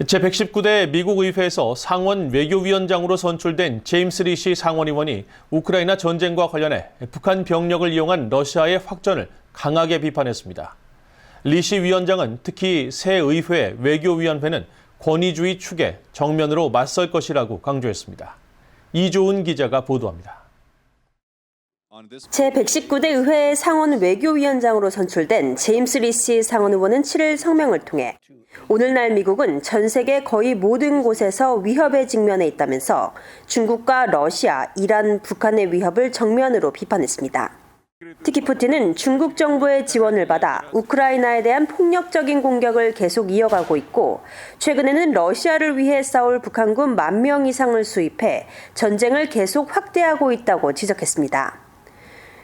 제119대 미국 의회에서 상원 외교위원장으로 선출된 제임스 리시 상원의원이 우크라이나 전쟁과 관련해 북한 병력을 이용한 러시아의 확전을 강하게 비판했습니다. 리시 위원장은 특히 새 의회 외교위원회는 권위주의 축에 정면으로 맞설 것이라고 강조했습니다. 이조은 기자가 보도합니다. 제119대 의회 상원 외교위원장으로 선출된 제임스 리시 상원 의원은 7일 성명을 통해 오늘날 미국은 전 세계 거의 모든 곳에서 위협에 직면해 있다면서 중국과 러시아, 이란, 북한의 위협을 정면으로 비판했습니다. 특히 푸틴은 중국 정부의 지원을 받아 우크라이나에 대한 폭력적인 공격을 계속 이어가고 있고 최근에는 러시아를 위해 싸울 북한군 10,000명 이상을 수입해 전쟁을 계속 확대하고 있다고 지적했습니다.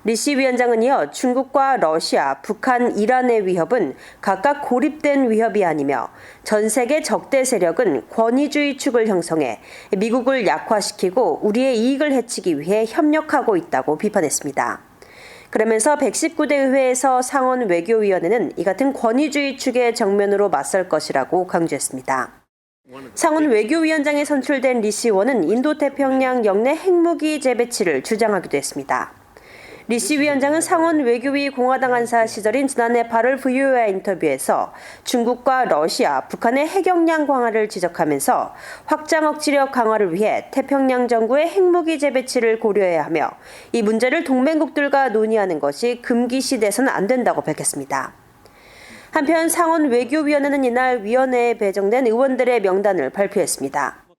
리시 위원장은 이어 중국과 러시아, 북한, 이란의 위협은 각각 고립된 위협이 아니며 전 세계 적대 세력은 권위주의 축을 형성해 미국을 약화시키고 우리의 이익을 해치기 위해 협력하고 있다고 비판했습니다. 그러면서 119대 의회에서 상원 외교위원회는 이 같은 권위주의 축의 정면으로 맞설 것이라고 강조했습니다. 상원 외교위원장에 선출된 리시 의원은 인도태평양 영내 핵무기 재배치를 주장하기도 했습니다. 리시 위원장은 상원 외교위 공화당 안사 시절인 지난해 8월 VOA 인터뷰에서 중국과 러시아, 북한의 핵 역량 강화를 지적하면서 확장 억지력 강화를 위해 태평양 정구의 핵무기 재배치를 고려해야 하며 이 문제를 동맹국들과 논의하는 것이 금기시돼서는 안 된다고 밝혔습니다. 한편 상원 외교위원회는 이날 위원회에 배정된 의원들의 명단을 발표했습니다.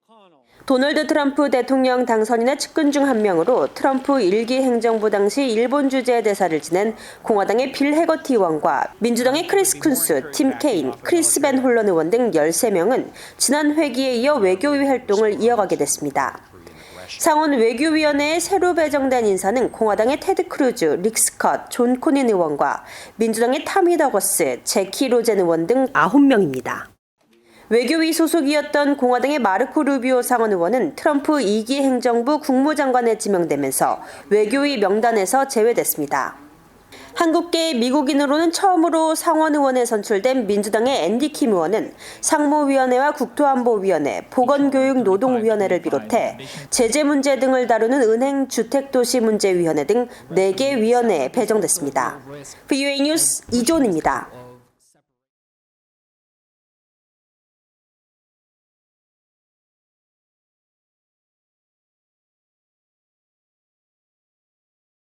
도널드 트럼프 대통령 당선인의 측근 중 한 명으로 트럼프 1기 행정부 당시 일본 주재 대사를 지낸 공화당의 빌 해거티 의원과 민주당의 크리스 쿤스, 팀 케인, 크리스 벤 홀런 의원 등 13명은 지난 회기에 이어 외교위 활동을 이어가게 됐습니다. 상원 외교위원회에 새로 배정된 인사는 공화당의 테드 크루즈, 릭 스컷, 존 코닌 의원과 민주당의 타미 더거스, 제키 로젠 의원 등 9명입니다. 외교위 소속이었던 공화당의 마르코 루비오 상원 의원은 트럼프 2기 행정부 국무장관에 지명되면서 외교위 명단에서 제외됐습니다. 한국계 미국인으로는 처음으로 상원 의원에 선출된 민주당의 앤디 킴 의원은 상무위원회와 국토안보위원회, 보건교육노동위원회를 비롯해 제재 문제 등을 다루는 은행, 주택도시문제위원회 등 4개 위원회에 배정됐습니다. VOA 뉴스 이조은입니다.